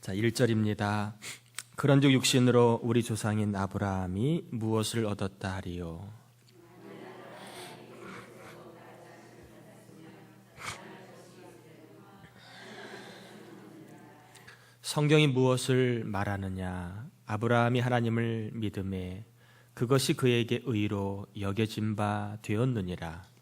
자, 1절입니다. 그런즉 육신으로 우리 조상인 아브라함이 무엇을 얻었다 하리요? 성경이 무엇을 말하느냐? 아브라함이 하나님을 믿음에 그것이 그에게 의로 여겨진 바 되었느니라.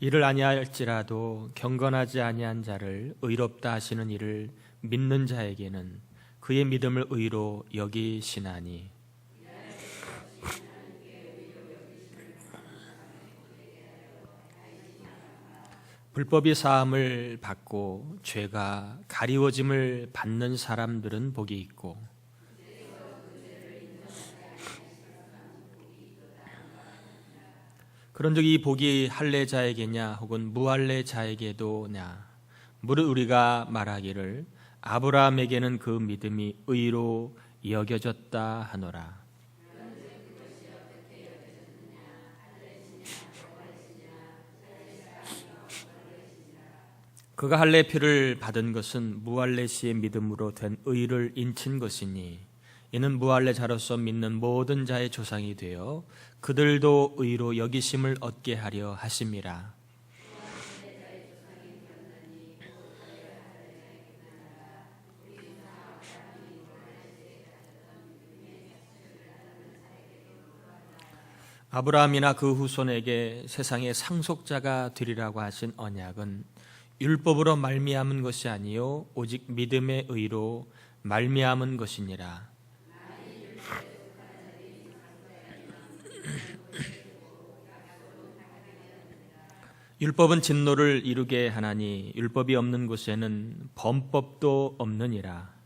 이를 아니할지라도 경건하지 아니한 자를 의롭다 하시는 이를 믿는 자에게는 그의 믿음을 의로 여기시나니. 불법이 사함을 받고 죄가 가리워짐을 받는 사람들은 복이 있고, 그런즉 이 복이 할례자에게냐 혹은 무할례자에게도냐? 무릇 우리가 말하기를 아브라함에게는 그 믿음이 의로 여겨졌다 하노라. 그가 할례표를 받은 것은 무할례시의 믿음으로 된 의를 인친 것이니, 이는 무할례자로서 믿는 모든 자의 조상이 되어 그들도 의로 여기심을 얻게 하려 하심이라. 아브라함이나 그 후손에게 세상의 상속자가 되리라고 하신 언약은 율법으로 말미암은 것이 아니요 오직 믿음의 의로 말미암은 것이니라. 율법은 진노를 이루게 하나니 율법이 없는 곳에는 범법도 없느니라.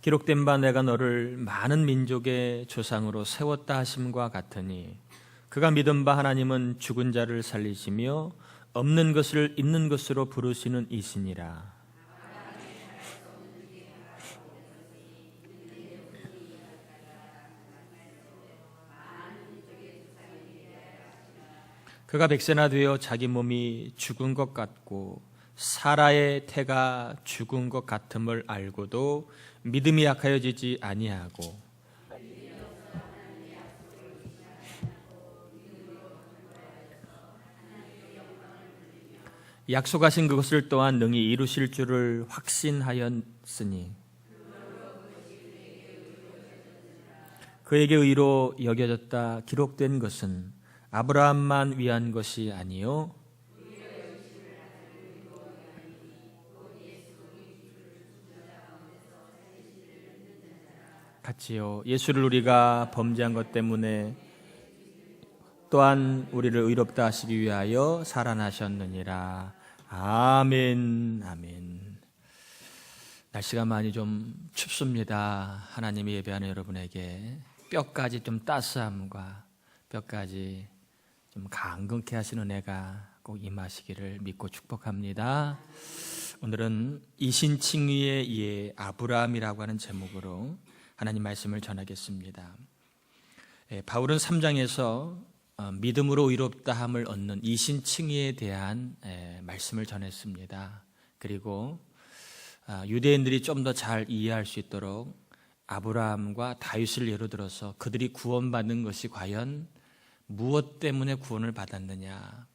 기록된 바 내가 너를 많은 민족의 조상으로 세웠다 하심과 같으니, 그가 믿은 바 하나님은 죽은 자를 살리시며 없는 것을 있는 것으로 부르시는 이시니라. 그가 백세나 되어 자기 몸이 죽은 것 같고 사라의 태가 죽은 것 같음을 알고도 믿음이 약하여지지 아니하고, 약속하신 그것을 또한 능히 이루실 줄을 확신하였으니, 그에게 의로 여겨졌다 기록된 것은 아브라함만 위한 것이 아니요 같이요 예수를 우리가 범죄한 것 때문에 또한 우리를 의롭다 하시기 위하여 살아나셨느니라. 아멘. 아멘. 날씨가 많이 좀 춥습니다. 하나님이 예배하는 여러분에게 뼈까지 좀 따스함과 뼈까지 좀 강건케 하시는 은혜가 꼭 임하시기를 믿고 축복합니다. 오늘은 이신칭의의 예 아브라함이라고 하는 제목으로 하나님 말씀을 전하겠습니다. 바울은 3장에서 믿음으로 의롭다함을 얻는 이신칭의에 대한 말씀을 전했습니다. 그리고 유대인들이 좀 더 잘 이해할 수 있도록 아브라함과 다윗을 예로 들어서 그들이 구원받는 것이 과연 무엇 때문에 구원을 받았느냐,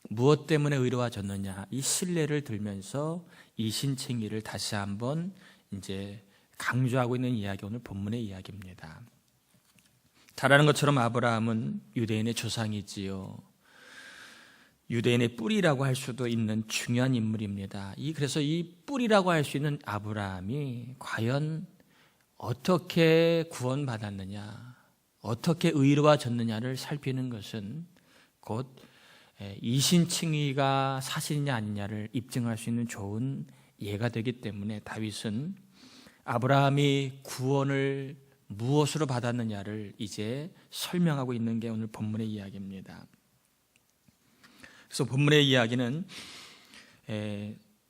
무엇 때문에 의로워졌느냐, 이 신뢰를 들면서 이신칭의를 다시 한번 이제 강조하고 있는 이야기, 오늘 본문의 이야기입니다. 잘 아는 것처럼 아브라함은 유대인의 조상이지요. 유대인의 뿌리라고 할 수도 있는 중요한 인물입니다. 그래서 이 뿌리라고 할 수 있는 아브라함이 과연 어떻게 구원받았느냐, 어떻게 의로워졌느냐를 살피는 것은 곧 이신칭의가 사실이냐 아니냐를 입증할 수 있는 좋은 예가 되기 때문에 다윗은 아브라함이 구원을 무엇으로 받았느냐를 이제 설명하고 있는 게 오늘 본문의 이야기입니다. 그래서 본문의 이야기는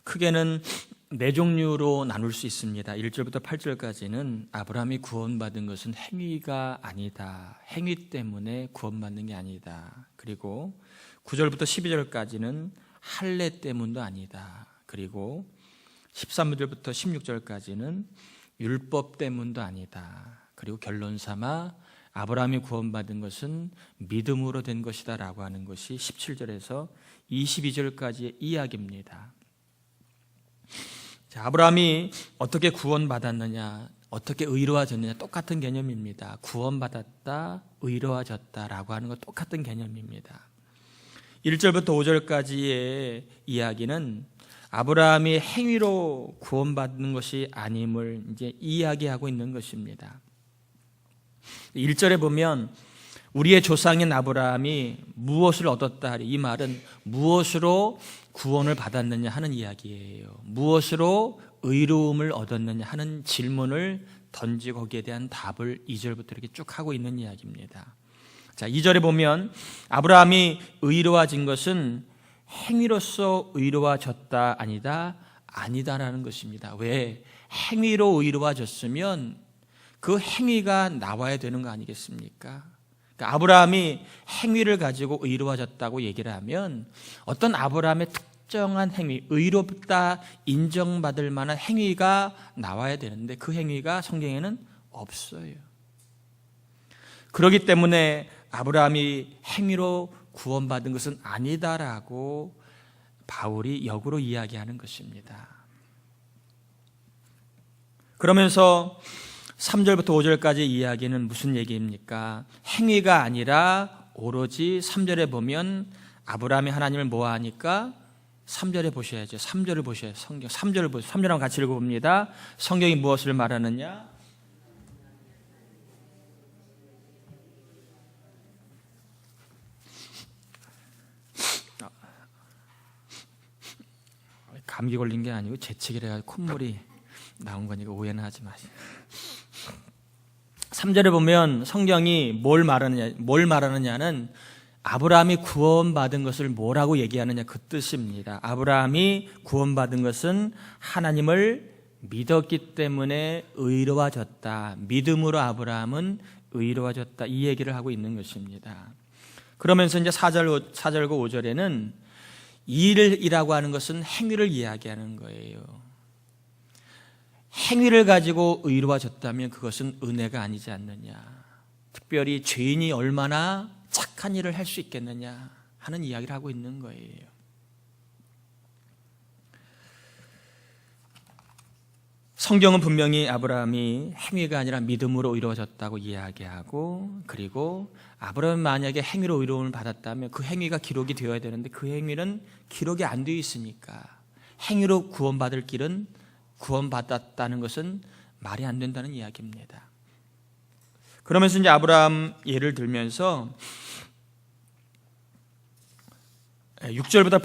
크게는 네 종류로 나눌 수 있습니다. 1절부터 8절까지는 아브라함이 구원받은 것은 행위가 아니다, 행위 때문에 구원받는 게 아니다. 그리고 9절부터 12절까지는 할례 때문도 아니다. 그리고 13절부터 16절까지는 율법 때문도 아니다. 그리고 결론 삼아 아브라함이 구원받은 것은 믿음으로 된 것이다 라고 하는 것이 17절에서 22절까지의 이야기입니다. 자, 아브라함이 어떻게 구원받았느냐, 어떻게 의로워졌느냐, 똑같은 개념입니다. 구원받았다, 의로워졌다라고 하는 것 똑같은 개념입니다. 1절부터 5절까지의 이야기는 아브라함이 행위로 구원받는 것이 아님을 이제 이야기하고 있는 것입니다. 1절에 보면 우리의 조상인 아브라함이 무엇을 얻었다, 이 말은 무엇으로 구원을 받았느냐 하는 이야기예요. 무엇으로 의로움을 얻었느냐 하는 질문을 던지고 거기에 대한 답을 2절부터 이렇게 쭉 하고 있는 이야기입니다. 자, 2절에 보면 아브라함이 의로워진 것은 행위로서 의로워졌다 아니다라는 것입니다. 왜? 행위로 의로워졌으면 그 행위가 나와야 되는 거 아니겠습니까? 그러니까 아브라함이 행위를 가지고 의로워졌다고 얘기를 하면 어떤 아브라함의 특정한 행위, 의롭다 인정받을 만한 행위가 나와야 되는데 그 행위가 성경에는 없어요. 그렇기 때문에 아브라함이 행위로 구원받은 것은 아니다라고 바울이 역으로 이야기하는 것입니다. 그러면서 3절부터 5절까지 이야기는 무슨 얘기입니까? 행위가 아니라 오로지 3절에 보면 아브라함이 하나님을 뭐하니까 3절에 보셔야죠. 3절을 보셔야 성경 3절을 보세요. 3절하고 같이 읽어봅니다. 성경이 무엇을 말하느냐? 감기 걸린 게 아니고 재채기를 해가지고 콧물이 나온 거니까 오해는 하지 마세요. 3절에 보면 성경이 뭘 말하느냐는 아브라함이 구원받은 것을 뭐라고 얘기하느냐 그 뜻입니다. 아브라함이 구원받은 것은 하나님을 믿었기 때문에 의로워졌다. 믿음으로 아브라함은 의로워졌다. 이 얘기를 하고 있는 것입니다. 그러면서 이제 4절과 5절에는 일이라고 하는 것은 행위를 이야기하는 거예요. 행위를 가지고 의로워졌다면 그것은 은혜가 아니지 않느냐. 특별히 죄인이 얼마나 착한 일을 할 수 있겠느냐 하는 이야기를 하고 있는 거예요. 성경은 분명히 아브라함이 행위가 아니라 믿음으로 의로워졌다고 이야기하고, 그리고 아브라함이 만약에 행위로 의로움을 받았다면 그 행위가 기록이 되어야 되는데 그 행위는 기록이 안 되어 있으니까 행위로 구원받을 길은, 구원받았다는 것은 말이 안 된다는 이야기입니다. 그러면서 이제 아브라함 예를 들면서 6절부터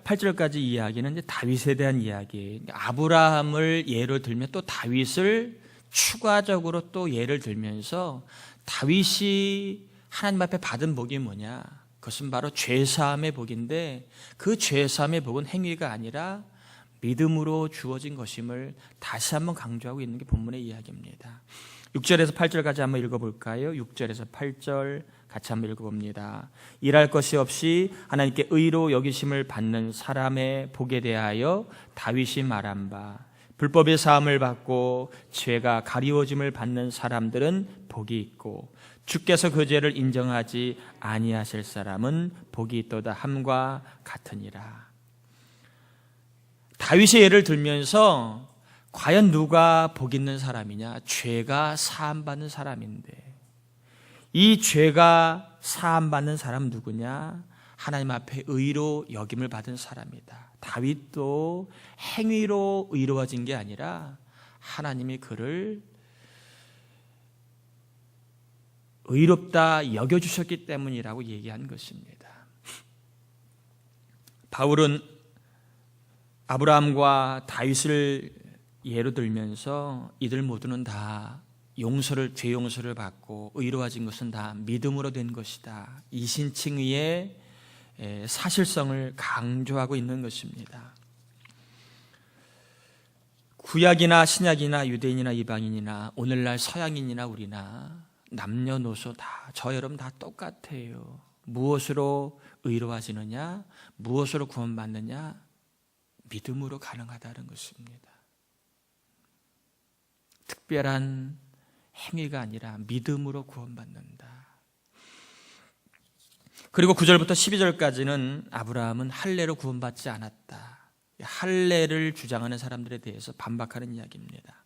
8절까지 이야기는 이제 다윗에 대한 이야기예요. 아브라함을 예로 들면 또 다윗을 추가적으로 또 예를 들면서 다윗이 하나님 앞에 받은 복이 뭐냐? 그것은 바로 죄사함의 복인데 그 죄사함의 복은 행위가 아니라 믿음으로 주어진 것임을 다시 한번 강조하고 있는 게 본문의 이야기입니다. 6절에서 8절까지 한번 읽어볼까요? 6절에서 8절 같이 한번 읽어봅니다. 일할 것이 없이 하나님께 의로 여기심을 받는 사람의 복에 대하여 다윗이 말한 바, 불법의 사함을 받고 죄가 가리워짐을 받는 사람들은 복이 있고 주께서 그 죄를 인정하지 아니하실 사람은 복이 있도다 함과 같으니라. 다윗의 예를 들면서 과연 누가 복 있는 사람이냐? 죄가 사함받는 사람인데 이 죄가 사함받는 사람 누구냐? 하나님 앞에 의로 여김을 받은 사람이다. 다윗도 행위로 의로워진 게 아니라 하나님이 그를 의롭다 여겨주셨기 때문이라고 얘기한 것입니다. 바울은 아브라함과 다윗을 예로 들면서 이들 모두는 다 죄 용서를 받고 의로워진 것은 다 믿음으로 된 것이다. 이신칭의의 사실성을 강조하고 있는 것입니다. 구약이나 신약이나 유대인이나 이방인이나 오늘날 서양인이나 우리나 남녀노소 다, 저 여러분 다 똑같아요. 무엇으로 의로워지느냐, 무엇으로 구원받느냐? 믿음으로 가능하다는 것입니다. 특별한 행위가 아니라 믿음으로 구원받는다. 그리고 9절부터 12절까지는 아브라함은 할례로 구원받지 않았다. 할례를 주장하는 사람들에 대해서 반박하는 이야기입니다.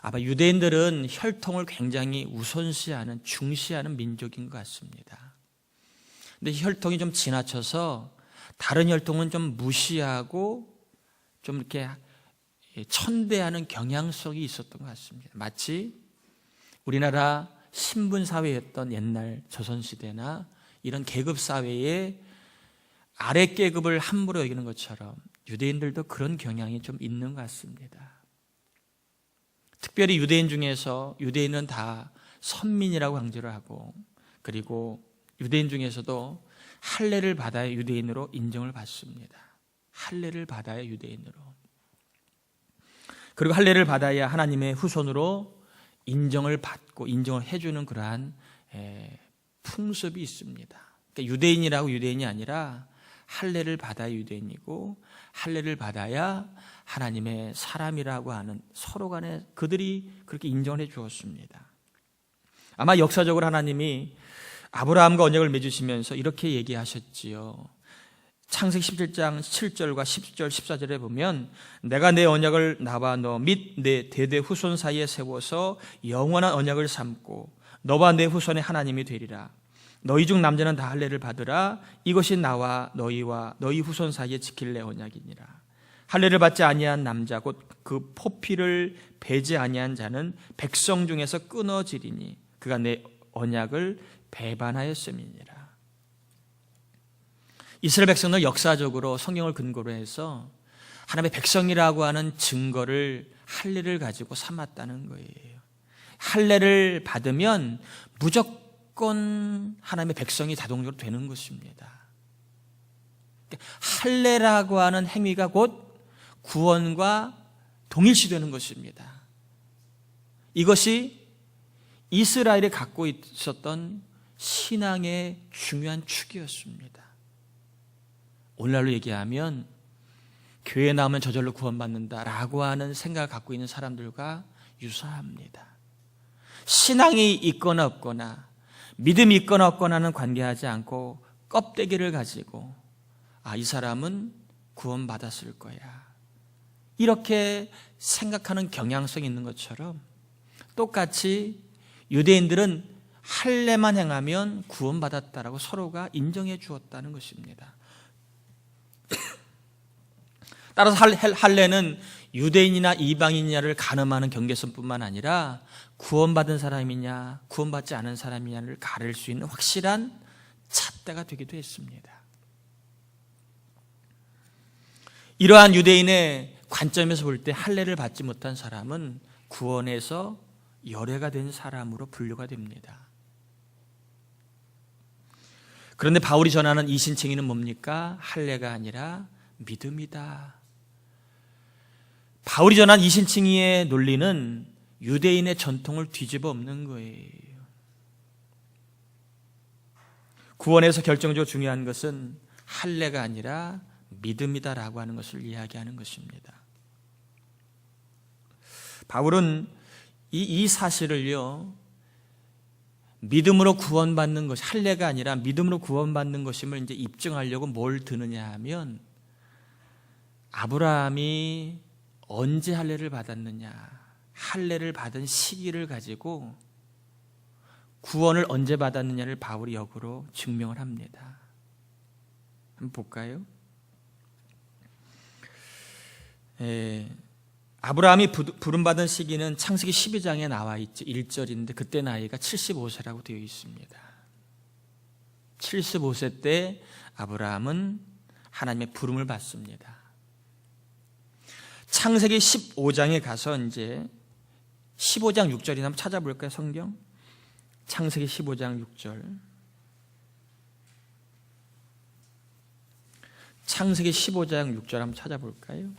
아마 유대인들은 혈통을 굉장히 우선시하는, 중시하는 민족인 것 같습니다. 근데 혈통이 좀 지나쳐서 다른 혈통은 좀 무시하고 좀 이렇게 천대하는 경향성이 있었던 것 같습니다. 마치 우리나라 신분사회였던 옛날 조선시대나 이런 계급사회에 아래 계급을 함부로 여기는 것처럼 유대인들도 그런 경향이 좀 있는 것 같습니다. 특별히 유대인 중에서 유대인은 다 선민이라고 강조를 하고, 그리고 유대인 중에서도 할례를 받아야 유대인으로 인정을 받습니다. 할례를 받아야 유대인으로. 그리고 할례를 받아야 하나님의 후손으로 인정을 받고 인정을 해주는 그러한 풍습이 있습니다. 그러니까 유대인이라고 유대인이 아니라 할례를 받아야 유대인이고, 할례를 받아야 하나님의 사람이라고 하는 서로 간에 그들이 그렇게 인정을 해 주었습니다. 아마 역사적으로 하나님이 아브라함과 언약을 맺으시면서 이렇게 얘기하셨지요. 창세기 17장 7절과 10절 14절에 보면, 내가 내 언약을 나와 너 및 내 대대 후손 사이에 세워서 영원한 언약을 삼고 너와 내 후손의 하나님이 되리라. 너희 중 남자는 다 할례를 받으라. 이것이 나와 너희와 너희 후손 사이에 지킬 내 언약이니라. 할례를 받지 아니한 남자 곧 그 포피를 베지 아니한 자는 백성 중에서 끊어지리니 그가 내 언약을 배반하였음이니라. 이스라엘 백성은 역사적으로 성경을 근거로 해서 하나님의 백성이라고 하는 증거를 할례를 가지고 삼았다는 거예요. 할례를 받으면 무조건 하나님의 백성이 자동적으로 되는 것입니다. 할례라고 하는 행위가 곧 구원과 동일시되는 것입니다. 이것이 이스라엘이 갖고 있었던 신앙의 중요한 축이었습니다. 오늘날로 얘기하면 교회에 나오면 저절로 구원받는다라고 하는 생각을 갖고 있는 사람들과 유사합니다. 신앙이 있거나 없거나 믿음이 있거나 없거나는 관계하지 않고 껍데기를 가지고 이 사람은 구원받았을 거야, 이렇게 생각하는 경향성이 있는 것처럼 똑같이 유대인들은 할례만 행하면 구원받았다라고 서로가 인정해 주었다는 것입니다. 따라서 할례는 유대인이나 이방인이냐를 가늠하는 경계선뿐만 아니라 구원받은 사람이냐 구원받지 않은 사람이냐를 가릴 수 있는 확실한 잣대가 되기도 했습니다. 이러한 유대인의 관점에서 볼 때 할례를 받지 못한 사람은 구원에서 열애가 된 사람으로 분류가 됩니다. 그런데 바울이 전하는 이 신칭의는 뭡니까? 할례가 아니라 믿음이다. 바울이 전한 이 신칭의의 논리는 유대인의 전통을 뒤집어 엎는 거예요. 구원에서 결정적으로 중요한 것은 할례가 아니라 믿음이다라고 하는 것을 이야기하는 것입니다. 바울은 이 사실을요, 믿음으로 구원받는 것, 할례가 아니라 믿음으로 구원받는 것임을 이제 입증하려고 뭘 드느냐 하면, 아브라함이 언제 할례를 받았느냐, 할례를 받은 시기를 가지고 구원을 언제 받았느냐를 바울이 역으로 증명을 합니다. 한번 볼까요? 아브라함이 부름받은 시기는 창세기 12장에 나와 있죠. 1절인데 그때 나이가 75세라고 되어 있습니다. 75세 때 아브라함은 하나님의 부름을 받습니다. 창세기 15장에 가서 이제 15장 6절이나 한번 찾아볼까요? 성경 창세기 15장 6절. 창세기 15장 6절 한번 찾아볼까요?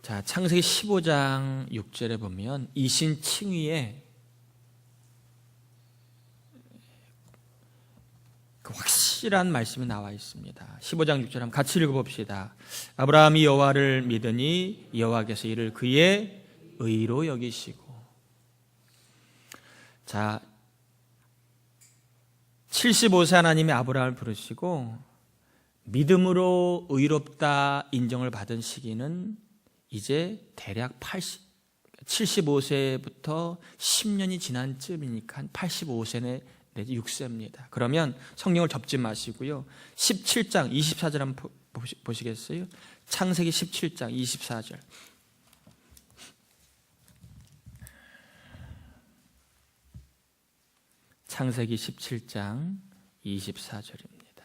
자, 창세기 15장 6절에 보면 이신 칭의에 그 확실한 말씀이 나와 있습니다. 15장 6절 한번 같이 읽어봅시다. 아브라함이 여호와를 믿으니 여호와께서 이를 그의 의로 여기시고. 자, 75세 하나님이 아브라함을 부르시고 믿음으로 의롭다 인정을 받은 시기는 이제 대략 75세부터 10년이 지난 쯤이니까 한 85세 내지 6세입니다. 그러면 성경을 접지 마시고요. 17장 24절 한번 보시겠어요? 창세기 17장 24절. 창세기 17장 24절입니다.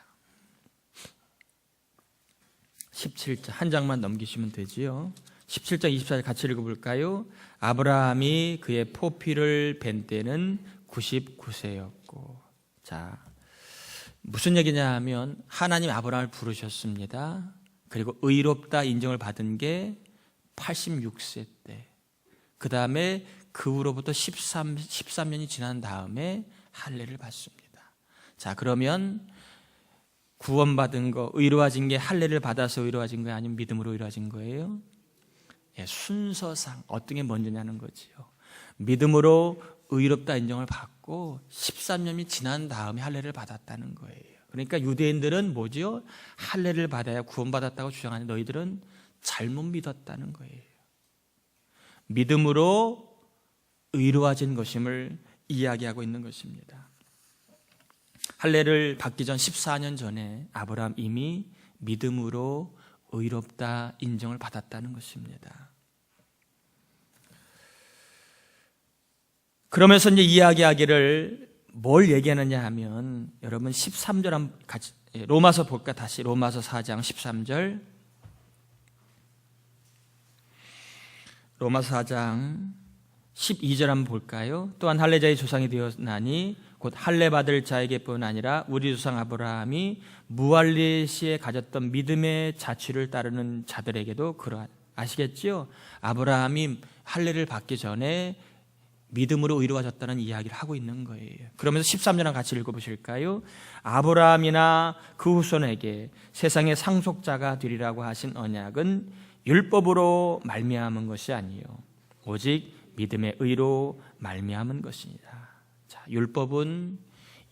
17장 한 장만 넘기시면 되지요. 17장 24절 같이 읽어볼까요? 아브라함이 그의 포피를 벤 때는 99세였고. 자, 무슨 얘기냐 하면 하나님 아브라함을 부르셨습니다. 그리고 의롭다 인정을 받은 게 86세 때. 그 다음에 그 후로부터 13년이 지난 다음에 할례를 받습니다. 자, 그러면 구원받은 거, 의로워진 게 할례를 받아서 의로워진 거예요? 아니면 믿음으로 의로워진 거예요? 예, 순서상 어떤 게 먼저냐는 거지요. 믿음으로 의롭다 인정을 받고 13년이 지난 다음에 할례를 받았다는 거예요. 그러니까 유대인들은 뭐지요? 할례를 받아야 구원받았다고 주장하는 너희들은 잘못 믿었다는 거예요. 믿음으로 의로워진 것임을 이야기하고 있는 것입니다. 할례를 받기 전 14년 전에 아브라함 이미 믿음으로 의롭다 인정을 받았다는 것입니다. 그러면서 이제 이야기하기를 뭘 얘기하느냐 하면 여러분 13절 한번 같이 로마서 볼까? 다시 로마서 4장 13절. 로마서 4장 12절 한번 볼까요? 또한 할례자의 조상이 되었나니 곧 할례 받을 자에게뿐 아니라 우리 조상 아브라함이 무할례 시에 가졌던 믿음의 자취를 따르는 자들에게도 그러한. 아시겠지요? 아브라함이 할례를 받기 전에 믿음으로 의로워졌다는 이야기를 하고 있는 거예요. 그러면서 13절랑 같이 읽어보실까요? 아브라함이나 그 후손에게 세상의 상속자가 되리라고 하신 언약은 율법으로 말미암은 것이 아니요 오직 믿음의 의로 말미암은 것이니라. 자, 율법은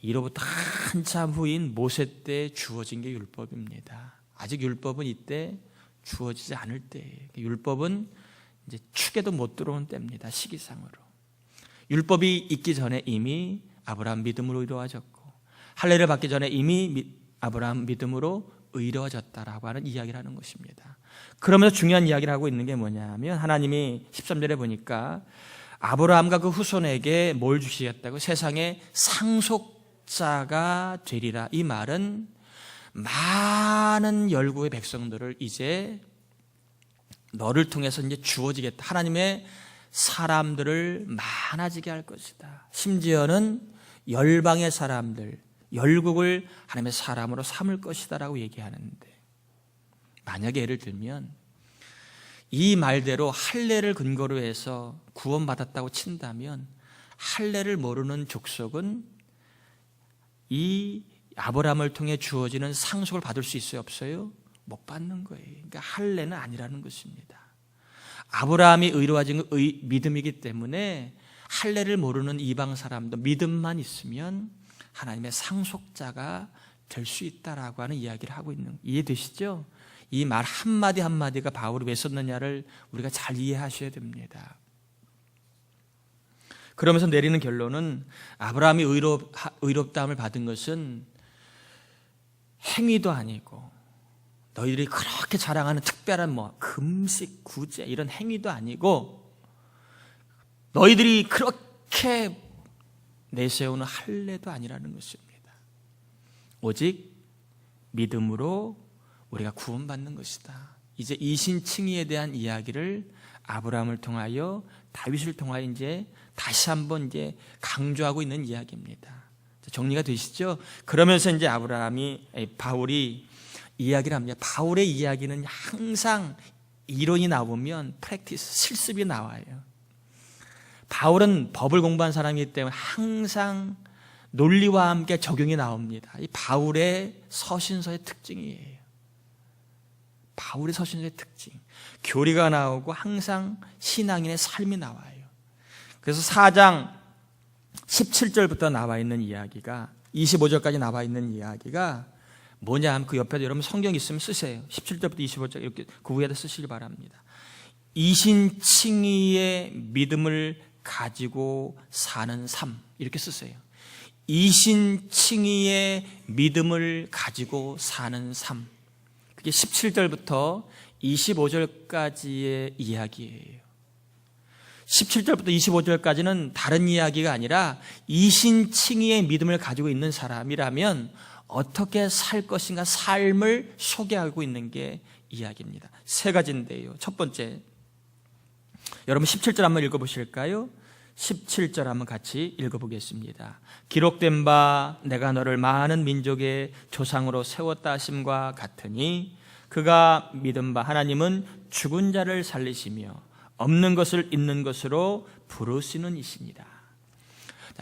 이로부터 한참 후인 모세 때 주어진 게 율법입니다. 아직 율법은 이때 주어지지 않을 때예요. 율법은 이제 축에도 못 들어온 때입니다. 시기상으로. 율법이 있기 전에 이미 아브라함 믿음으로 의로워졌고 할례를 받기 전에 이미 아브라함 믿음으로 의로워졌다라고 하는 이야기를 하는 것입니다. 그러면서 중요한 이야기를 하고 있는 게 뭐냐면 하나님이 13절에 보니까 아브라함과 그 후손에게 뭘 주시겠다고? 세상의 상속자가 되리라. 이 말은 많은 열국의 백성들을 이제 너를 통해서 이제 주어지겠다. 하나님의 사람들을 많아지게 할 것이다. 심지어는 열방의 사람들, 열국을 하나님의 사람으로 삼을 것이다 라고 얘기하는데, 만약에 예를 들면 이 말대로 할례를 근거로 해서 구원받았다고 친다면 할례를 모르는 족속은 이 아브라함을 통해 주어지는 상속을 받을 수 있어요? 없어요? 못 받는 거예요. 그러니까 할례는 아니라는 것입니다. 아브라함이 의로워진 건 믿음이기 때문에 할례를 모르는 이방 사람도 믿음만 있으면 하나님의 상속자가 될 수 있다라고 하는 이야기를 하고 있는, 이해되시죠? 이 말 한마디 한마디가 바울이 왜 썼느냐를 우리가 잘 이해하셔야 됩니다. 그러면서 내리는 결론은 아브라함이 의롭다함을 받은 것은 행위도 아니고 너희들이 그렇게 자랑하는 특별한 금식, 구제 이런 행위도 아니고 너희들이 그렇게 내세우는 할례도 아니라는 것입니다. 오직 믿음으로 우리가 구원받는 것이다. 이제 이신칭의에 대한 이야기를 아브라함을 통하여 다윗을 통하여 이제 다시 한번 이제 강조하고 있는 이야기입니다. 정리가 되시죠? 그러면서 이제 바울이 이야기를 합니다. 바울의 이야기는 항상 이론이 나오면 실습이 나와요. 바울은 법을 공부한 사람이기 때문에 항상 논리와 함께 적용이 나옵니다. 이 바울의 서신서의 특징이에요. 바울의 서신서의 특징. 교리가 나오고 항상 신앙인의 삶이 나와요. 그래서 4장 17절부터 나와 있는 이야기가 25절까지 나와 있는 이야기가 뭐냐 하면 그 옆에도 여러분 성경 있으면 쓰세요. 17절부터 25절 이렇게 그 위에다 쓰시기 바랍니다. 이신칭의의 믿음을 가지고 사는 삶 이렇게 쓰세요. 이신칭의의 믿음을 가지고 사는 삶. 그게 17절부터 25절까지의 이야기예요. 17절부터 25절까지는 다른 이야기가 아니라 이신칭의의 믿음을 가지고 있는 사람이라면 어떻게 살 것인가 삶을 소개하고 있는 게 이야기입니다. 세 가지인데요. 첫 번째, 여러분 17절 한번 읽어보실까요? 17절 한번 같이 읽어보겠습니다. 기록된 바 내가 너를 많은 민족의 조상으로 세웠다 하심과 같으니 그가 믿은 바 하나님은 죽은 자를 살리시며 없는 것을 있는 것으로 부르시는 이십니다.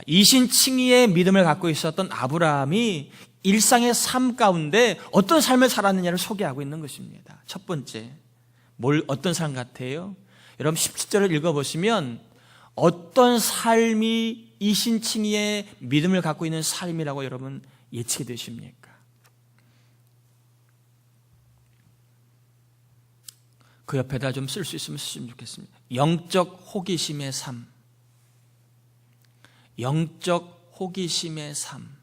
이신칭의의 믿음을 갖고 있었던 아브라함이 일상의 삶 가운데 어떤 삶을 살았느냐를 소개하고 있는 것입니다. 첫 번째, 어떤 삶 같아요? 여러분 17절을 읽어보시면 어떤 삶이 이신칭의의 믿음을 갖고 있는 삶이라고 여러분 예측이 되십니까? 그 옆에다 좀 쓸 수 있으면 쓰시면 좋겠습니다. 영적 호기심의 삶. 영적 호기심의 삶.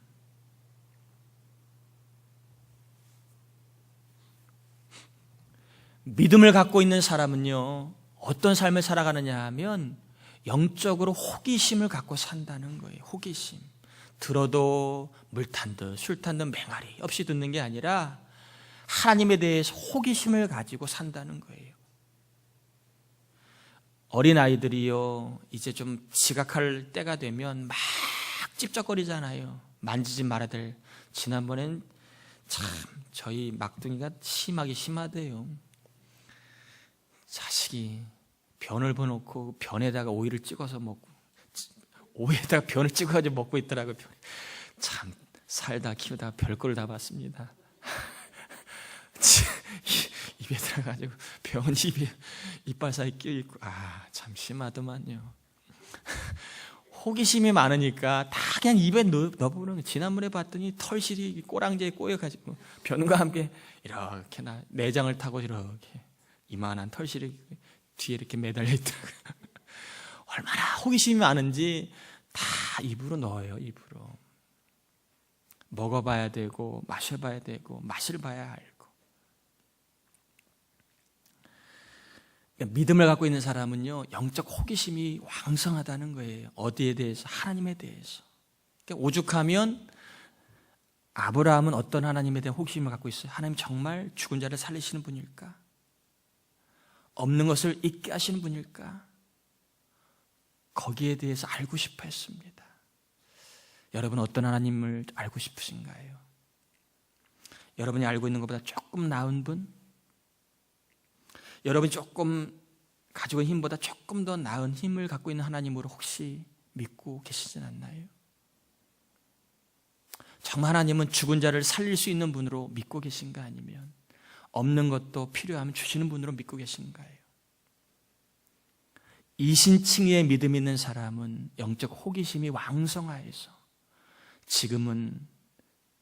믿음을 갖고 있는 사람은요, 어떤 삶을 살아가느냐 하면 영적으로 호기심을 갖고 산다는 거예요. 호기심. 들어도 물 탄 듯 술 탄 듯 맹아리 없이 듣는 게 아니라 하나님에 대해서 호기심을 가지고 산다는 거예요. 어린아이들이요, 이제 좀 지각할 때가 되면 막 찝쩍거리잖아요. 만지지 말아야 될. 지난번엔 참 저희 막둥이가 심하대요. 자식이 변을 버놓고 변에다가 오이를 찍어서 먹고, 오이에다가 변을 찍어가지고 먹고 있더라고요. 참 살다 키우다가 별걸 다 봤습니다. 입에 들어가지고 병은 이빨 사이 끼어있고, 참 심하더만요. 호기심이 많으니까 다 그냥 입에 넣어보는 거예요. 지난번에 봤더니 털실이 꼬랑지에 꼬여가지고 변과 함께 이렇게 내장을 타고 이렇게 이만한 털실이 뒤에 이렇게 매달려 있더라고요. 얼마나 호기심이 많은지 다 입으로 넣어요. 입으로 먹어봐야 되고 마셔봐야 되고 맛을 봐야 알고. 믿음을 갖고 있는 사람은요, 영적 호기심이 왕성하다는 거예요. 어디에 대해서? 하나님에 대해서. 그러니까 오죽하면 아브라함은 어떤 하나님에 대한 호기심을 갖고 있어요? 하나님 정말 죽은 자를 살리시는 분일까? 없는 것을 있게 하시는 분일까? 거기에 대해서 알고 싶어 했습니다. 여러분 어떤 하나님을 알고 싶으신가요? 여러분이 알고 있는 것보다 조금 나은 분? 여러분이 조금 가지고 있는 힘보다 조금 더 나은 힘을 갖고 있는 하나님으로 혹시 믿고 계시진 않나요? 정말 하나님은 죽은 자를 살릴 수 있는 분으로 믿고 계신가, 아니면 없는 것도 필요하면 주시는 분으로 믿고 계신가요? 이신칭의의 믿음 있는 사람은 영적 호기심이 왕성하여서 지금은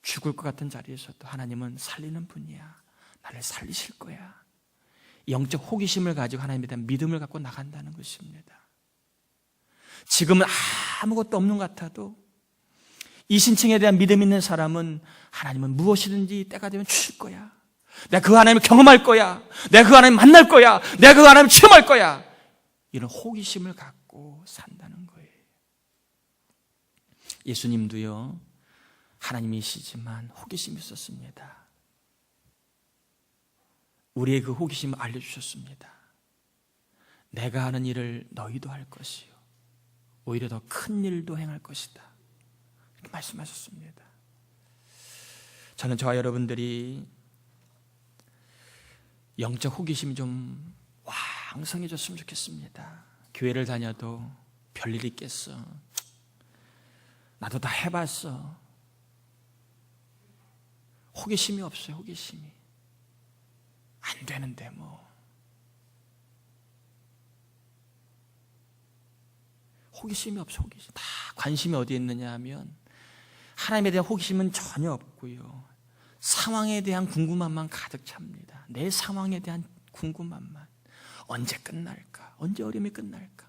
죽을 것 같은 자리에서도 하나님은 살리는 분이야, 나를 살리실 거야, 영적 호기심을 가지고 하나님에 대한 믿음을 갖고 나간다는 것입니다. 지금은 아무것도 없는 것 같아도 이신칭에 대한 믿음 있는 사람은 하나님은 무엇이든지 때가 되면 주실 거야, 내가 그 하나님을 경험할 거야, 내가 그 하나님 만날 거야, 내가 그 하나님을 체험할 거야, 이런 호기심을 갖고 산다는 거예요. 예수님도요, 하나님이시지만 호기심이 있었습니다. 우리의 그 호기심을 알려주셨습니다. 내가 하는 일을 너희도 할 것이요 오히려 더 큰 일도 행할 것이다. 이렇게 말씀하셨습니다. 저는 저와 여러분들이 영적 호기심이 좀 왕성해졌으면 좋겠습니다. 교회를 다녀도 별일 있겠어. 나도 다 해봤어. 호기심이 없어요. 호기심이. 안 되는데 뭐. 호기심이 없어. 호기심. 다 관심이 어디에 있느냐 하면 하나님에 대한 호기심은 전혀 없고요. 상황에 대한 궁금함만 가득 찹니다. 내 상황에 대한 궁금함만. 언제 끝날까? 언제 어려움이 끝날까?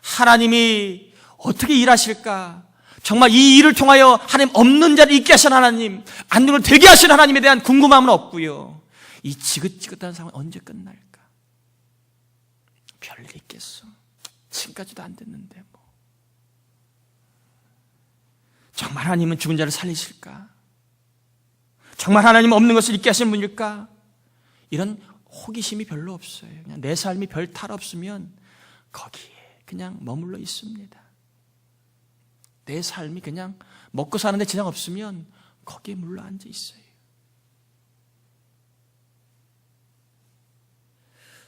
하나님이 어떻게 일하실까? 정말 이 일을 통하여 하나님 없는 자를 있게 하신 하나님, 안 되는 걸 되게 하신 하나님에 대한 궁금함은 없고요. 이 지긋지긋한 상황 언제 끝날까? 별일 있겠어. 지금까지도 안 됐는데 뭐. 정말 하나님은 죽은 자를 살리실까? 정말 하나님은 없는 것을 있게 하시는 분일까? 이런 호기심이 별로 없어요. 그냥 내 삶이 별 탈 없으면 거기에 그냥 머물러 있습니다. 내 삶이 그냥 먹고 사는데 지장 없으면 거기에 물러 앉아 있어요.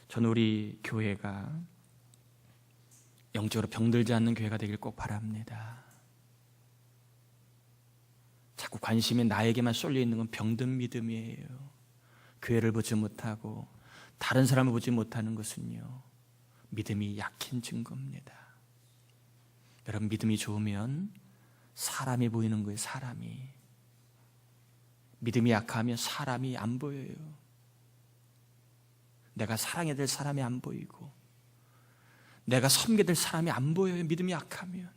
저는 우리 교회가 영적으로 병들지 않는 교회가 되길 꼭 바랍니다. 자꾸 관심이 나에게만 쏠려 있는 건 병든 믿음이에요. 교회를 보지 못하고 다른 사람을 보지 못하는 것은요, 믿음이 약한 증거입니다. 여러분, 믿음이 좋으면 사람이 보이는 거예요. 사람이. 믿음이 약하면 사람이 안 보여요. 내가 사랑해야 될 사람이 안 보이고 내가 섬겨야 될 사람이 안 보여요. 믿음이 약하면.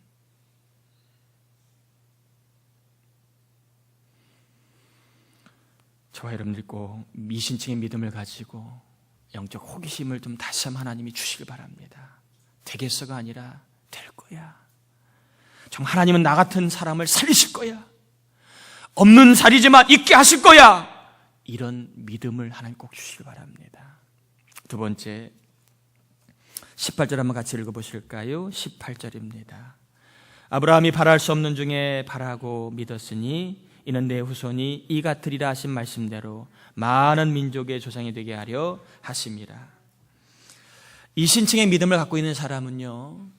저와 여러분들 꼭 미신층의 믿음을 가지고 영적 호기심을 좀 다시 한번 하나님이 주시길 바랍니다. 되겠어가 아니라 될 거야. 정말 하나님은 나 같은 사람을 살리실 거야. 없는 살이지만 있게 하실 거야. 이런 믿음을 하나님 꼭 주시길 바랍니다. 두 번째, 18절 한번 같이 읽어보실까요? 18절입니다. 아브라함이 바랄 수 없는 중에 바라고 믿었으니 이는 내 후손이 이 같으리라 하신 말씀대로 많은 민족의 조상이 되게 하려 하심이라. 이 신층의 믿음을 갖고 있는 사람은요,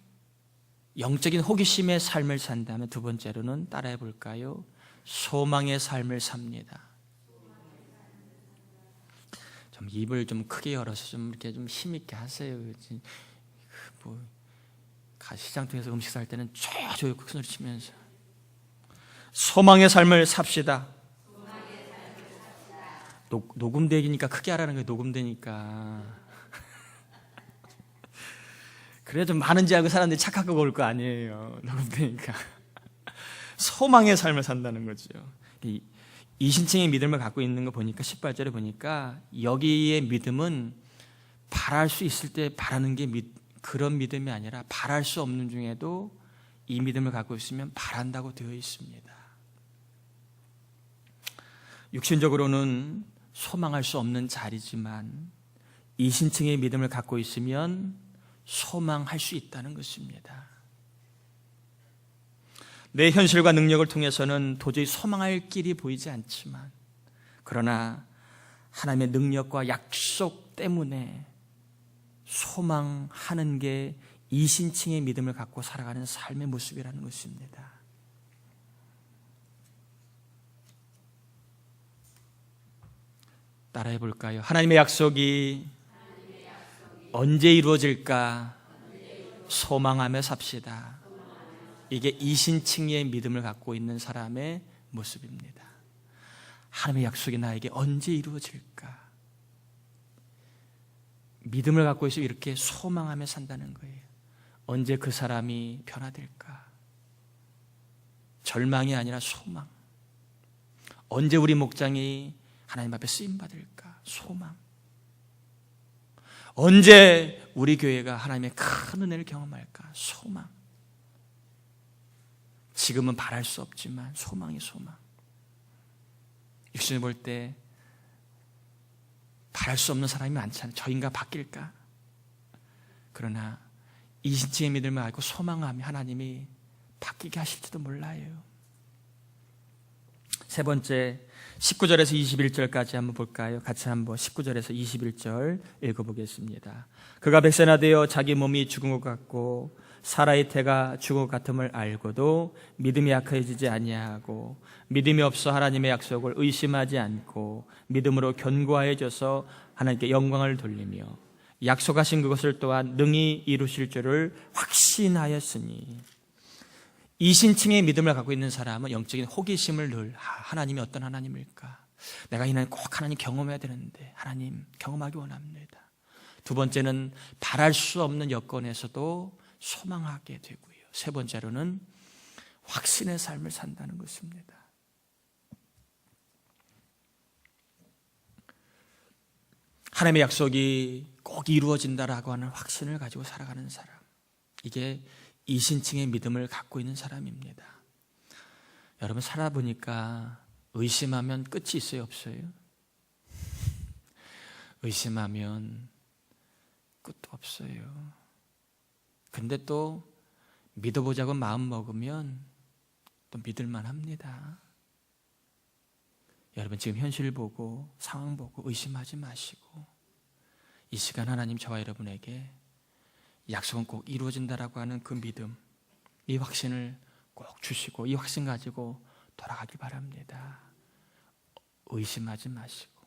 영적인 호기심의 삶을 산다면 두 번째로는 따라해 볼까요? 소망의 삶을 삽니다. 좀 입을 좀 크게 열어서 좀 이렇게 좀 힘있게 하세요. 뭐 시장 통해서 음식 살 때는 조용히 큰 소리 치면서 소망의 삶을 삽시다. 녹음되니까 크게 하라는 거예요. 녹음되니까. 그래도 많은지 알고 사람들이 착하고 올 거 아니에요. 녹음되니까. 소망의 삶을 산다는 거죠. 이신층의 믿음을 갖고 있는 거 보니까 18절에 보니까 여기의 믿음은 바랄 수 있을 때 바라는 게 그런 믿음이 아니라 바랄 수 없는 중에도 이 믿음을 갖고 있으면 바란다고 되어 있습니다. 육신적으로는 소망할 수 없는 자리지만 이신층의 믿음을 갖고 있으면 소망할 수 있다는 것입니다. 내 현실과 능력을 통해서는 도저히 소망할 길이 보이지 않지만, 그러나 하나님의 능력과 약속 때문에 소망하는 게 이신층의 믿음을 갖고 살아가는 삶의 모습이라는 것입니다. 따라해 볼까요? 하나님의 약속이 언제 이루어질까 소망하며 삽시다. 이게 이신층의 믿음을 갖고 있는 사람의 모습입니다. 하나님의 약속이 나에게 언제 이루어질까? 믿음을 갖고 있어 이렇게 소망하며 산다는 거예요. 언제 그 사람이 변화될까? 절망이 아니라 소망. 언제 우리 목장이 하나님 앞에 쓰임받을까? 소망. 언제 우리 교회가 하나님의 큰 은혜를 경험할까? 소망. 지금은 바랄 수 없지만 소망이 소망. 육신을 볼 때 바랄 수 없는 사람이 많잖아요. 저 인간 바뀔까? 그러나 이신칭의 믿음을 알고 소망하며 하나님이 바뀌게 하실지도 몰라요. 세 번째, 19절에서 21절까지 한번 볼까요? 같이 한번 19절에서 21절 읽어보겠습니다. 그가 백세나 되어 자기 몸이 죽은 것 같고 사라의 태가 죽은 것 같음을 알고도 믿음이 약해지지 아니하고 믿음이 없어 하나님의 약속을 의심하지 않고 믿음으로 견고하여져서 하나님께 영광을 돌리며 약속하신 그것을 또한 능히 이루실 줄을 확신하였으니. 이신칭의 믿음을 갖고 있는 사람은 영적인 호기심을 늘, 하나님이 어떤 하나님일까? 내가 이 하나님 꼭 하나님 경험해야 되는데 하나님 경험하기 원합니다. 두 번째는 바랄 수 없는 여건에서도 소망하게 되고요. 세 번째로는 확신의 삶을 산다는 것입니다. 하나님의 약속이 꼭 이루어진다라고 하는 확신을 가지고 살아가는 사람, 이게 이신칭의 믿음을 갖고 있는 사람입니다. 여러분, 살아보니까 의심하면 끝이 있어요, 없어요? 의심하면 끝도 없어요. 근데 또 믿어보자고 마음 먹으면 또 믿을만 합니다. 여러분, 지금 현실 보고 상황 보고 의심하지 마시고 이 시간 하나님 저와 여러분에게 약속은 꼭 이루어진다라고 하는 그 믿음, 이 확신을 꼭 주시고 이 확신 가지고 돌아가길 바랍니다. 의심하지 마시고.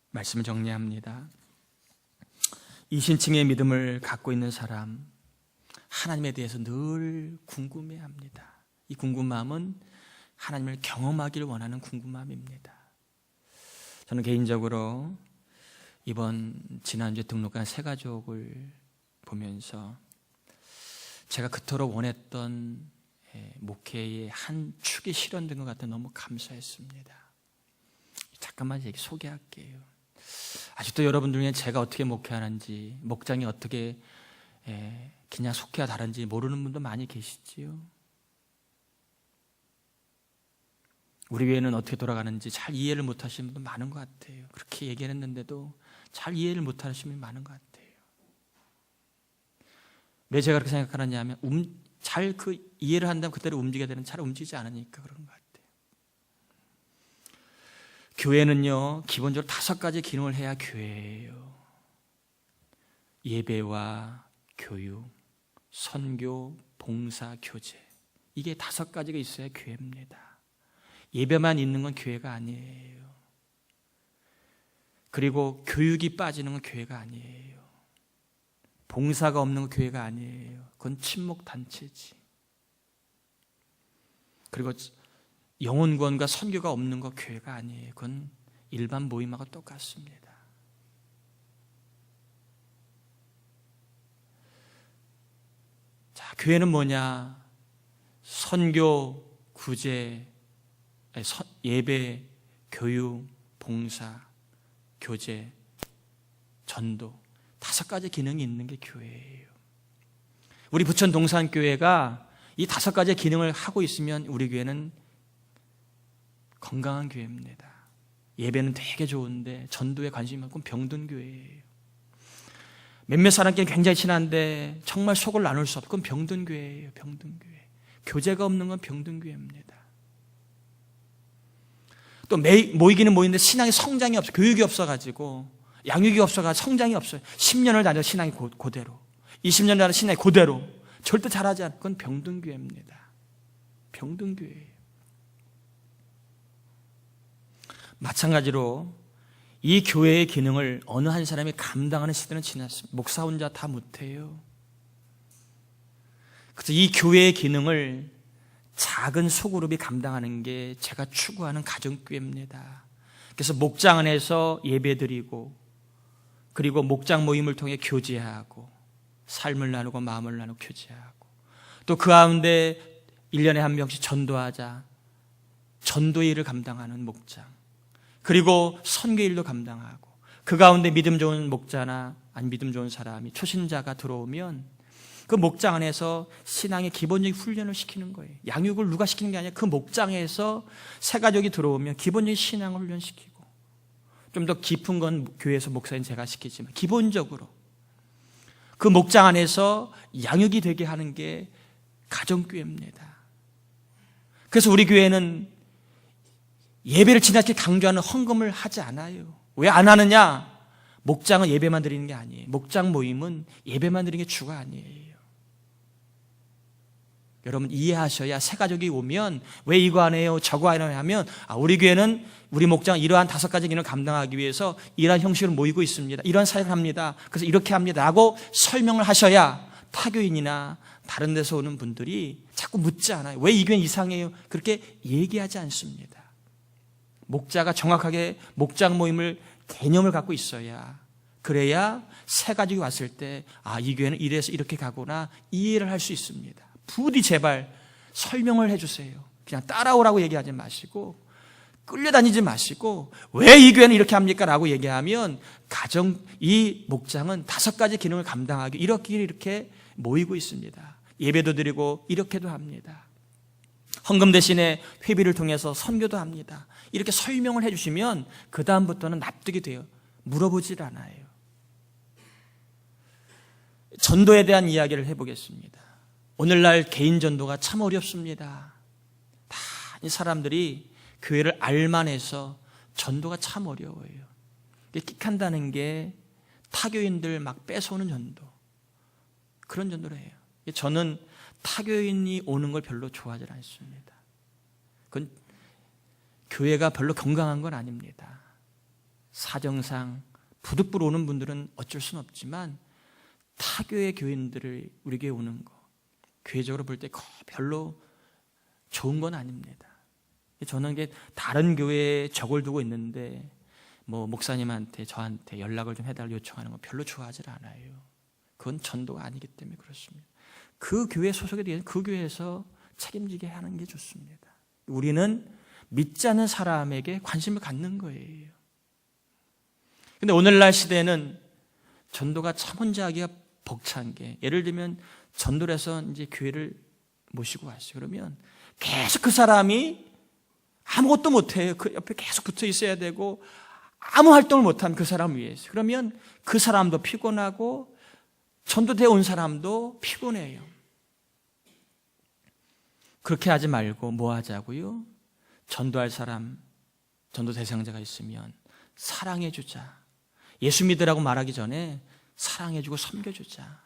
말씀을 정리합니다. 이신칭의 믿음을 갖고 있는 사람, 하나님에 대해서 늘 궁금해합니다. 이 궁금함은 하나님을 경험하기를 원하는 궁금함입니다. 저는 개인적으로 지난주에 등록한 새가족을 보면서 제가 그토록 원했던 목회의 한 축이 실현된 것 같아 너무 감사했습니다. 잠깐만 얘기 소개할게요. 아직도 여러분 중에 제가 어떻게 목회하는지, 목장이 어떻게 그냥 속회와 다른지 모르는 분도 많이 계시지요. 우리 교회는 어떻게 돌아가는지 잘 이해를 못하시는 분도 많은 것 같아요. 그렇게 얘기했는데도 잘 이해를 못하시는 분이 많은 것 같아요. 왜 제가 그렇게 생각하느냐 하면 잘 그 이해를 한다면 그대로 움직여야 되는, 잘 움직이지 않으니까 그런 것 같아요. 교회는요, 기본적으로 5가지 기능을 해야 교회예요. 예배와 교육, 선교, 봉사, 교제. 이게 5가지가 있어야 교회입니다. 예배만 있는 건 교회가 아니에요. 그리고 교육이 빠지는 건 교회가 아니에요. 봉사가 없는 건 교회가 아니에요. 그건 친목단체지. 그리고 영혼구원과 선교가 없는 거 교회가 아니에요. 그건 일반 모임하고 똑같습니다. 자, 교회는 뭐냐? 선교, 구제, 예배, 교육, 봉사, 교제, 전도, 5가지 기능이 있는 게 교회예요. 우리 부천 동산교회가 이 5가지 기능을 하고 있으면 우리 교회는 건강한 교회입니다. 예배는 되게 좋은데 전도에 관심이 많고 병든 교회예요. 몇몇 사람끼리 굉장히 친한데 정말 속을 나눌 수 없고 그건 병든 교회예요. 병든 교회. 교제가 없는 건 병든 교회입니다. 또 모이기는 모이는데 신앙의 성장이 없어, 교육이 없어가지고, 양육이 없어가지고 성장이 없어요. 10년을 다녀도 신앙이 그대로, 20년 다녀도 신앙이 그대로, 절대 잘하지 않고 그건 병든 교회입니다. 병든 교회예요. 마찬가지로 이 교회의 기능을 어느 한 사람이 감당하는 시대는 지났습니다. 목사 혼자 다 못해요. 그래서 이 교회의 기능을 작은 소그룹이 감당하는 게 제가 추구하는 가정교회입니다. 그래서 목장 안에서 예배드리고, 그리고 목장 모임을 통해 교제하고, 삶을 나누고 마음을 나누고 교제하고, 또 그 가운데 1년에 한 명씩 전도하자, 전도 일을 감당하는 목장, 그리고 선교 일도 감당하고, 그 가운데 믿음 좋은 목자나 아니 믿음 좋은 사람이 초신자가 들어오면 그 목장 안에서 신앙의 기본적인 훈련을 시키는 거예요. 양육을 누가 시키는 게 아니라 그 목장에서 새가족이 들어오면 기본적인 신앙을 훈련시키고, 좀 더 깊은 건 교회에서 목사인 제가 시키지만 기본적으로 그 목장 안에서 양육이 되게 하는 게 가정교회입니다. 그래서 우리 교회는 예배를 지나치게 강조하는 헌금을 하지 않아요. 왜 안 하느냐? 목장은 예배만 드리는 게 아니에요. 목장 모임은 예배만 드리는 게 주가 아니에요. 여러분 이해하셔야 새 가족이 오면 왜 이거 안 해요? 저거 안 해요? 하면 우리 교회는 우리 목장 이러한 5가지 기능을 감당하기 위해서 이러한 형식으로 모이고 있습니다. 이러한 사역을 합니다. 그래서 이렇게 합니다. 라고 설명을 하셔야 타교인이나 다른 데서 오는 분들이 자꾸 묻지 않아요. 왜 이 교회는 이상해요? 그렇게 얘기하지 않습니다. 목자가 정확하게 목장 모임을 개념을 갖고 있어야, 그래야 새 가족이 왔을 때 이 교회는 이래서 이렇게 가구나 이해를 할 수 있습니다. 부디 제발 설명을 해주세요. 그냥 따라오라고 얘기하지 마시고, 끌려다니지 마시고, 왜 이 교회는 이렇게 합니까? 라고 얘기하면 이 목장은 5가지 기능을 감당하기 이렇게 모이고 있습니다. 예배도 드리고 이렇게도 합니다. 헌금 대신에 회비를 통해서 선교도 합니다. 이렇게 설명을 해주시면 그 다음부터는 납득이 돼요. 물어보질 않아요. 전도에 대한 이야기를 해보겠습니다. 오늘날 개인 전도가 참 어렵습니다. 다 이 사람들이 교회를 알만해서 전도가 참 어려워요. 끽한다는 게 타교인들 막 뺏어오는 전도, 그런 전도를 해요. 저는 타교인이 오는 걸 별로 좋아하지 않습니다. 그건 교회가 별로 건강한 건 아닙니다. 사정상 부득불 오는 분들은 어쩔 수는 없지만 타교의 교인들을 우리 교회에 오는 거, 교회적으로 볼 때 별로 좋은 건 아닙니다. 저는 다른 교회에 적을 두고 있는데 목사님한테 저한테 연락을 좀 해달라고 요청하는 거 별로 좋아하지 않아요. 그건 전도가 아니기 때문에 그렇습니다. 그 교회 소속에 대해서 그 교회에서 책임지게 하는 게 좋습니다. 우리는 믿지 않는 사람에게 관심을 갖는 거예요. 근데 오늘날 시대에는 전도가 참 혼자 하기가 벅찬 게, 예를 들면 전도를 해서 이제 교회를 모시고 왔어요. 그러면 계속 그 사람이 아무것도 못해요. 그 옆에 계속 붙어 있어야 되고 아무 활동을 못하면 그 사람 위해서. 그러면 그 사람도 피곤하고 전도되어 온 사람도 피곤해요. 그렇게 하지 말고 뭐 하자고요? 전도할 사람, 전도 대상자가 있으면 사랑해주자. 예수 믿으라고 말하기 전에 사랑해주고 섬겨주자.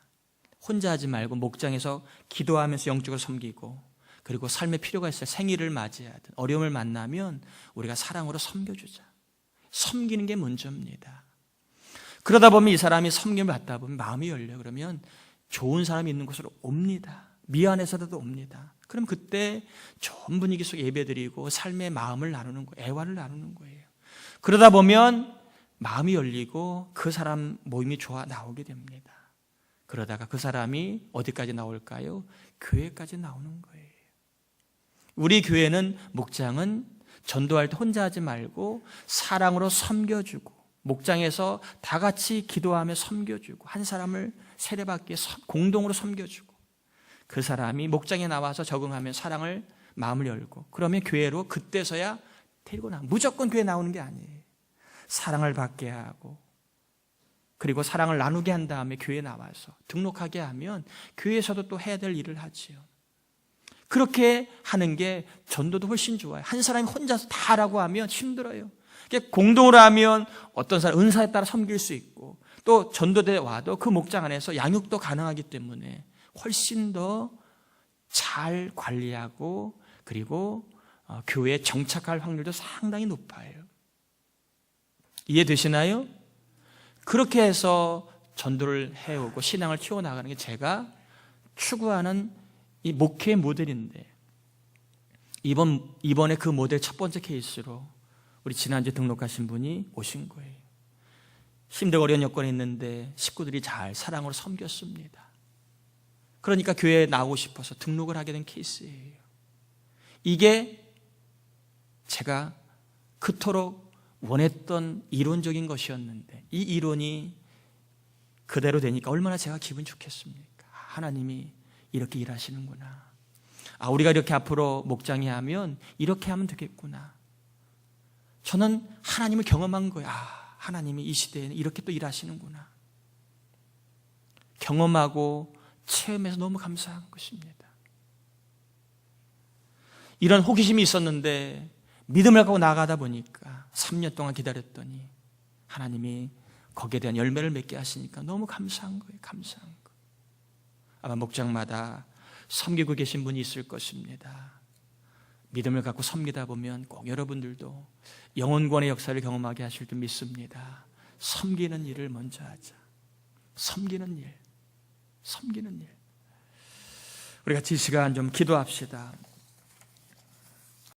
혼자 하지 말고 목장에서 기도하면서 영적으로 섬기고, 그리고 삶의 필요가 있어야 생일을 맞이하든 어려움을 만나면 우리가 사랑으로 섬겨주자. 섬기는 게 먼저입니다. 그러다 보면 이 사람이 섬김을 받다 보면 마음이 열려. 그러면 좋은 사람이 있는 곳으로 옵니다. 미안해서라도 옵니다. 그럼 그때 좋은 분위기 속에 예배드리고 삶의 마음을 나누는 거예요. 애화를 나누는 거예요. 그러다 보면 마음이 열리고 그 사람 모임이 좋아 나오게 됩니다. 그러다가 그 사람이 어디까지 나올까요? 교회까지 나오는 거예요. 우리 교회는, 목장은 전도할 때 혼자 하지 말고 사랑으로 섬겨주고, 목장에서 다 같이 기도하며 섬겨주고, 한 사람을 세례받기에 공동으로 섬겨주고, 그 사람이 목장에 나와서 적응하며 사랑을, 마음을 열고, 그러면 교회로 그때서야 데리고 무조건 교회 나오는 게 아니에요. 사랑을 받게 하고, 그리고 사랑을 나누게 한 다음에 교회에 나와서 등록하게 하면 교회에서도 또 해야 될 일을 하지요. 그렇게 하는 게 전도도 훨씬 좋아요. 한 사람이 혼자서 다 하라고 하면 힘들어요. 공동으로 하면 어떤 사람 은사에 따라 섬길 수 있고, 또 전도대 와도 그 목장 안에서 양육도 가능하기 때문에 훨씬 더 잘 관리하고, 그리고 교회에 정착할 확률도 상당히 높아요. 이해되시나요? 그렇게 해서 전도를 해오고 신앙을 키워나가는 게 제가 추구하는 이 목회의 모델인데, 이번에 그 모델 첫 번째 케이스로 우리 지난주에 등록하신 분이 오신 거예요. 힘들고 어려운 여건이 있는데 식구들이 잘 사랑으로 섬겼습니다. 그러니까 교회에 나오고 싶어서 등록을 하게 된 케이스예요. 이게 제가 그토록 원했던 이론적인 것이었는데, 이 이론이 그대로 되니까 얼마나 제가 기분 좋겠습니까? 하나님이 이렇게 일하시는구나. 우리가 이렇게 앞으로 목장이 하면 이렇게 하면 되겠구나. 저는 하나님을 경험한 거예요. 하나님이 이 시대에는 이렇게 또 일하시는구나. 경험하고 체험해서 너무 감사한 것입니다. 이런 호기심이 있었는데 믿음을 갖고 나가다 보니까 3년 동안 기다렸더니 하나님이 거기에 대한 열매를 맺게 하시니까 너무 감사한 거예요. 감사한 거. 아마 목장마다 섬기고 계신 분이 있을 것입니다. 믿음을 갖고 섬기다 보면 꼭 여러분들도 영혼권의 역사를 경험하게 하실 줄 믿습니다. 섬기는 일을 먼저 하자. 섬기는 일. 섬기는 일. 우리 같이 이 시간 좀 기도합시다.